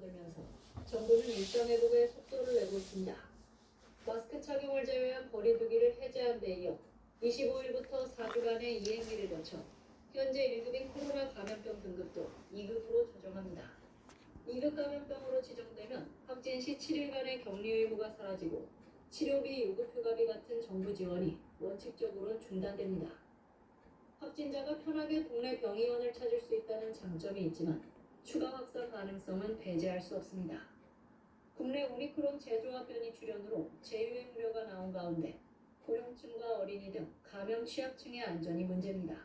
지정되면서 정부는 일상 회복에 속도를 내고 있습니다. 마스크 착용을 제외한 거리두기를 해제한 데 이어 25일부터 4주간의 이행기를 거쳐 현재 1급인 코로나 감염병 등급도 2급으로 조정합니다. 2급 감염병으로 지정되면 확진 시 7일간의 격리 의무가 사라지고 치료비, 유급휴가비 같은 정부 지원이 원칙적으로 중단됩니다. 확진자가 편하게 동네 병의원을 찾을 수 있다는 장점이 있지만 추가 확산 가능성은 배제할 수 없습니다. 국내 오미크론 재조합 변이 출현으로 제휴의 우려가 나온 가운데 고령층과 어린이 등 감염 취약층의 안전이 문제입니다.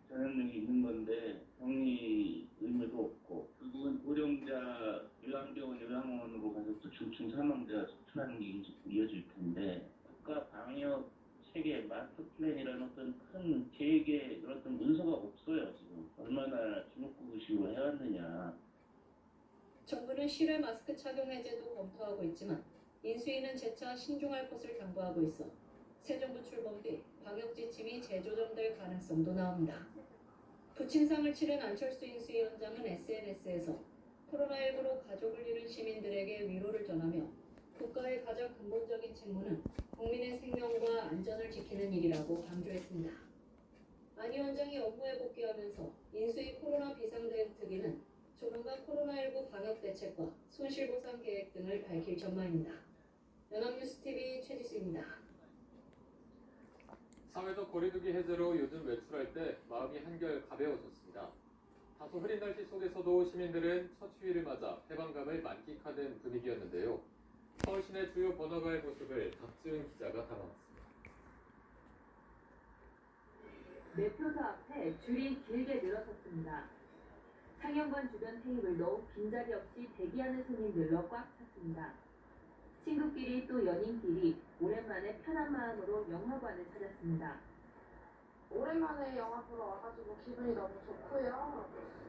전염력이 있는 건데 격리 의무도 없고 결국은 고령자 요양병원 요양원으로 가서 또 중증 사망자 속출하는 게 이어질 텐데 국가 방역 체계 마스터 플랜이라는 어떤 큰 계획에 어떤 문서가 없어요. 지금 얼마나 주먹구구식으로 해왔느냐. 정부는 실외 마스크 착용 해제도 검토하고 있지만 인수위는 재차 신중할 것을 당부하고 있어 새 정부 출범 뒤 방역 지침이 재조정될 가능성도 나옵니다. 부친상을 치른 안철수 인수위원장은 SNS에서 코로나19로 가족을 잃은 시민들에게 위로를 전하며 국가의 가장 근본적인 책무는 국민의 생명과 안전을 지키는 일이라고 강조했습니다. 안 위원장이 업무에 복귀하면서 인수위 코로나 비상대응특위는 조만간 코로나19 방역 대책과 손실보상 계획 등을 밝힐 전망입니다. 연합뉴스TV 최지수입니다. 사회적 거리두기 해제로 요즘 외출할 때 마음이 한결 가벼워졌습니다. 다소 흐린 날씨 속에서도 시민들은 첫 휴일을 맞아 해방감을 만끽하는 분위기였는데요. 서울 시내 주요 번화가의 모습을 박지훈 기자가 담아왔습니다. 매표소 앞에 줄이 길게 늘어섰습니다. 상영관 주변 테이블도 빈자리 없이 대기하는 손님들로 꽉 찼습니다. 친구끼리 또 연인끼리 오랜만에 편한 마음으로 영화관을 찾았습니다. 오랜만에 영화 보러 와가지고 기분이 너무 좋고요.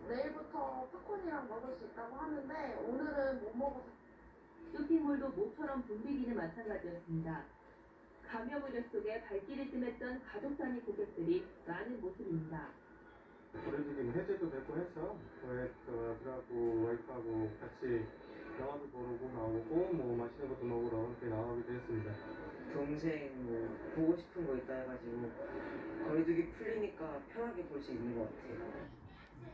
내일부터 팝콘이랑 먹을 수 있다고 하는데 오늘은 못 먹어서. 쇼핑몰도 모처럼 붐비기는 마찬가지였습니다. 감염 우려 속에 발길을 뜸했던 가족 단위 고객들이 많은 모습입니다. 거리두기 해제도 되고 해서 저하고 와이프하고 같이 영화도 보고 나오고 맛있는 것도 먹으러 이렇게 나오기도 했습니다. 동생 보고 싶은 거 있다 해가지고 거리두기 풀리니까 편하게 볼 수 있는 것 같아요.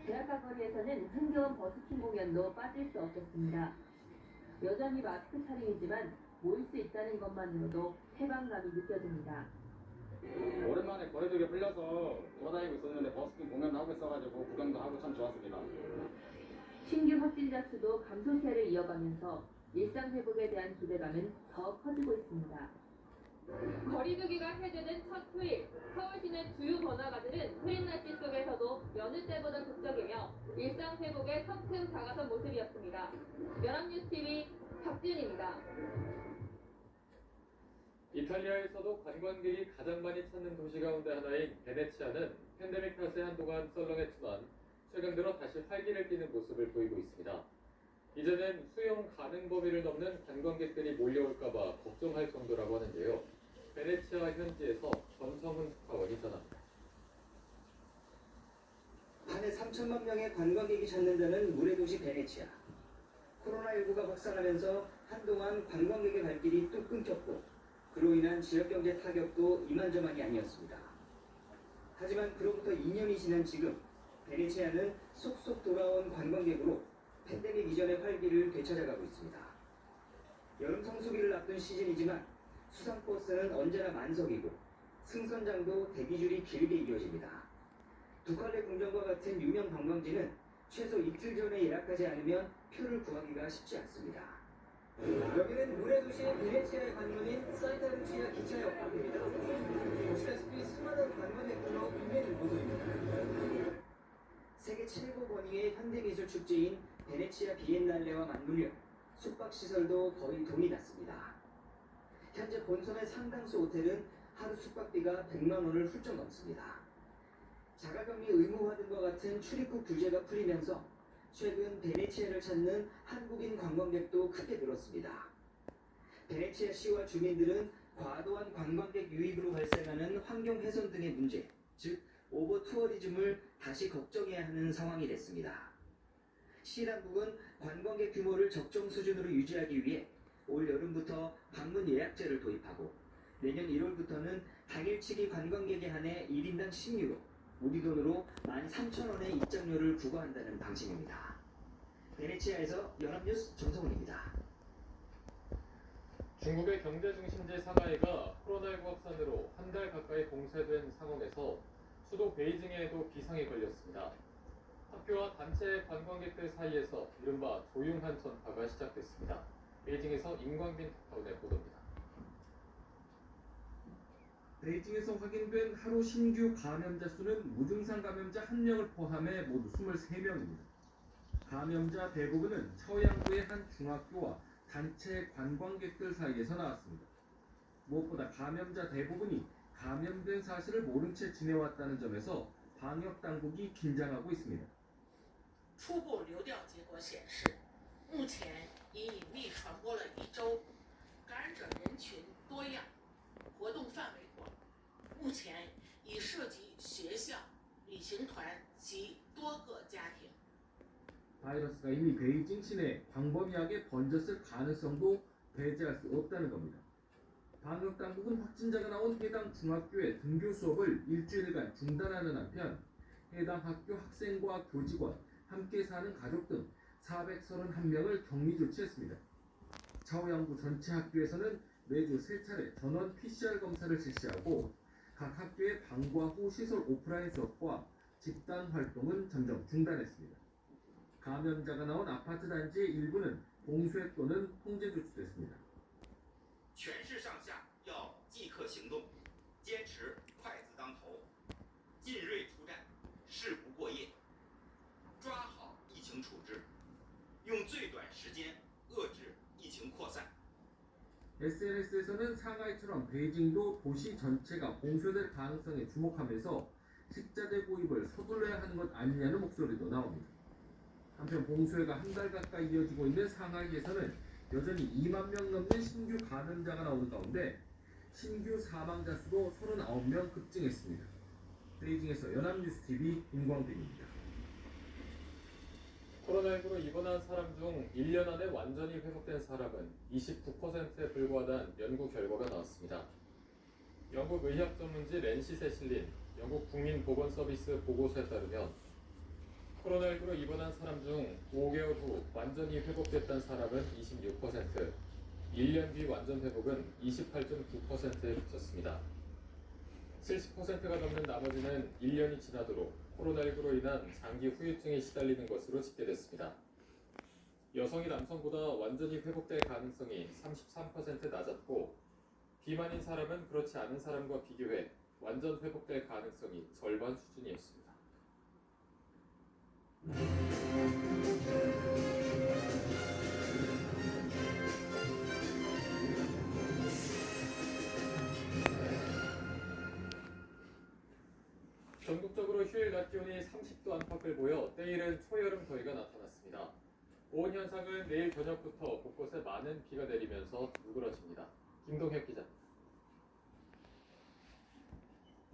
대학가 거리에서는 흥겨운 버스킹 공연도 빠질 수 없었습니다. 여전히 마스크 차림이지만 모일 수 있다는 것만으로도 해방감이 느껴집니다. 오랜만에 거리두기 풀려서 돌아다니고 있었는데 버스킹 공연도 하고 있어가지고 구경도 하고 참 좋았습니다. 신규 확진자 수도 감소세를 이어가면서 일상 회복에 대한 기대감은 더 커지고 있습니다. 거리두기가 해제된 첫 휴일, 서울 시내 주요 번화가들은 흐린 날씨 속에서도 여느 때보다 극적이며 일상 회복에 성큼 다가선 모습이었습니다. 연합뉴스TV 박지은입니다. 이탈리아에서도 관광객이 가장 많이 찾는 도시 가운데 하나인 베네치아는 팬데믹 탓에 한동안 썰렁했지만 최근 들어 다시 활기를 띠는 모습을 보이고 있습니다. 이제는 수용 가능 범위를 넘는 관광객들이 몰려올까봐 걱정할 정도라고 하는데요. 베네치아 현지에서 전성훈 특파원이 전합니다. 한 해 3천만 명의 관광객이 찾는다는 물의 도시 베네치아. 코로나19가 확산하면서 한동안 관광객의 발길이 뚝 끊겼고 그로 인한 지역경제 타격도 이만저만이 아니었습니다. 하지만 그로부터 2년이 지난 지금 베네치아는 속속 돌아온 관광객으로 팬데믹 이전의 활기를 되찾아가고 있습니다. 여름 성수기를 앞둔 시즌이지만 수상버스는 언제나 만석이고 승선장도 대기줄이 길게 이어집니다. 두칼레 궁전과 같은 유명 관광지는 최소 이틀 전에 예약하지 않으면 표를 구하기가 쉽지 않습니다. 여기는 물의 도시 베네치아의 관문인 산타루치아 기차역입니다. 보시다시피 수많은 관광객들로 붐비는 곳입니다. 세계 최고 권위의 현대미술 축제인 베네치아 비엔날레와 맞물려 숙박시설도 거의 동이 났습니다. 현재 본선의 상당수 호텔은 하루 숙박비가 100만 원을 훌쩍 넘습니다. 자가격리 의무화 등과 같은 출입국 규제가 풀리면서 최근 베네치아를 찾는 한국인 관광객도 크게 늘었습니다. 베네치아 시와 주민들은 과도한 관광객 유입으로 발생하는 환경 훼손 등의 문제, 즉 오버 투어리즘을 다시 걱정해야 하는 상황이 됐습니다. 시 당국은 관광객 규모를 적정 수준으로 유지하기 위해 올 여름부터 방문 예약제를 도입하고 내년 1월부터는 당일치기 관광객에 한해 1인당 10유로, 우리 돈으로 13,000원의 입장료를 부과한다는 방침입니다. 베네치아에서 연합뉴스 정성훈입니다. 중국의 경제 중심지 상하이가 코로나19 확산으로 한 달 가까이 봉쇄된 상황에서 수도 베이징에도 비상이 걸렸습니다. 학교와 단체 관광객들 사이에서 이른바 조용한 전파가 시작됐습니다. 베이징에서 임광빈 특파원의 보도입니다. 베이징에서 확인된 하루 신규 감염자 수는 무증상 감염자 1명을 포함해 모두 23명입니다. 감염자 대부분은 처양구의 한 중학교와 단체 관광객들 사이에서 나왔습니다. 무엇보다 감염자 대부분이 감염된 사실을 모른 채 지내왔다는 점에서 방역 당국이 긴장하고 있습니다. 初步流调结果显示，目前已隐秘传播了1周，感染者人群多样，活动范围广，目前已涉及学校、旅行团及多个家庭。 바이러스가 이미 베이징 시내에 광범위하게 번졌을 가능성도 배제할 수 없다는 겁니다. 방역 당국은 확진자가 나온 해당 중학교의 등교 수업을 일주일간 중단하는 한편 해당 학교 학생과 교직원, 함께 사는 가족 등 431명을 격리 조치했습니다. 차오양구 전체 학교에서는 매주 3차례 전원 PCR 검사를 실시하고 각 학교의 방과 후 시설 오프라인 수업과 집단 활동은 잠정 중단했습니다. 감염자가 나온 아파트 단지의 일부는 봉쇄 또는 통제 조치됐습니다. 全市上下要即刻行动，坚持快字当头，进锐出战，事不过夜，抓好疫情处置，用最短时间遏制疫情扩散。 SNS에서는 상하이처럼 베이징도 도시 전체가 봉쇄될 가능성에 주목하면서 식자재 구입을 서둘러야 하는 것 아니냐는 목소리도 나옵니다. 한편 봉쇄가 한 달 가까이 이어지고 있는 상하이에서는 여전히 2만 명 넘는 신규 감염자가 나오는 가운데 신규 사망자 수도 39명 급증했습니다. 베이징에서 연합뉴스TV 임광빈입니다. 코로나19로 입원한 사람 중 1년 안에 완전히 회복된 사람은 29%에 불과하다는 연구 결과가 나왔습니다. 영국 의학 전문지 랜시스에 실린 영국 국민보건서비스 보고서에 따르면 코로나19로 입원한 사람 중 5개월 후 완전히 회복됐다는 사람은 26%, 1년 뒤 완전 회복은 28.9%에 그쳤습니다. 70%가 넘는 나머지는 1년이 지나도록 코로나19로 인한 장기 후유증에 시달리는 것으로 집계됐습니다. 여성이 남성보다 완전히 회복될 가능성이 33% 낮았고 비만인 사람은 그렇지 않은 사람과 비교해 완전 회복될 가능성이 절반 수준이었습니다. 전국적으로 휴일 낮 기온이 30도 안팎을 보여 때이른 초여름 더위가 나타났습니다. 온 현상은 내일 저녁부터 곳곳에 많은 비가 내리면서 누그러집니다. 김동혁 기자.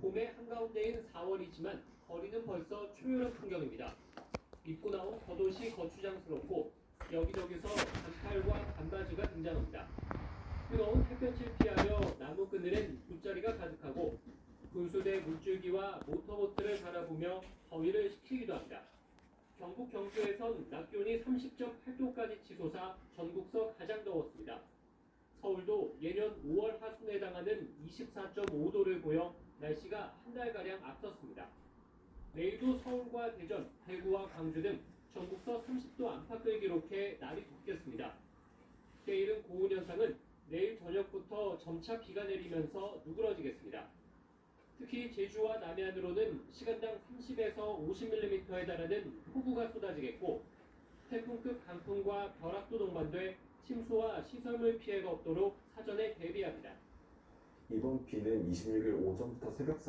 봄의 한가운데인 4월이지만 거리는 벌써 초여름 풍경입니다. 입고 나온 겉옷이 거추장스럽고 여기저기서 반팔과 반바지가 등장합니다. 뜨거운 햇볕을 피하려 나무 그늘엔 돗자리가 가득하고 분수대 물줄기와 모터보트를 바라보며 더위를 식히기도 합니다. 경북 경주에선 낮 기온이 30.8도까지 치솟아 전국서 가장 더웠습니다. 서울도 예년 5월 하순에 해당하는 24.5도를 보여 날씨가 한 달가량 앞섰습니다. 내일도 서울과 대전, 대구와 광주 등 전국서 30도 안팎을 기록해 날이 덥겠습니다. 때이른 고온 현상은 내일 저녁부터 점차 비가 내리면서 누그러지겠습니다. 특히 제주와 남해안으로는 시간당 30에서 50mm에 달하는 폭우가 쏟아지겠고 태풍급 강풍과 벼락도 동반돼 침수와 시설물 피해가 없도록 사전에 대비합니다. 이번 비는 26일 오전부터 새벽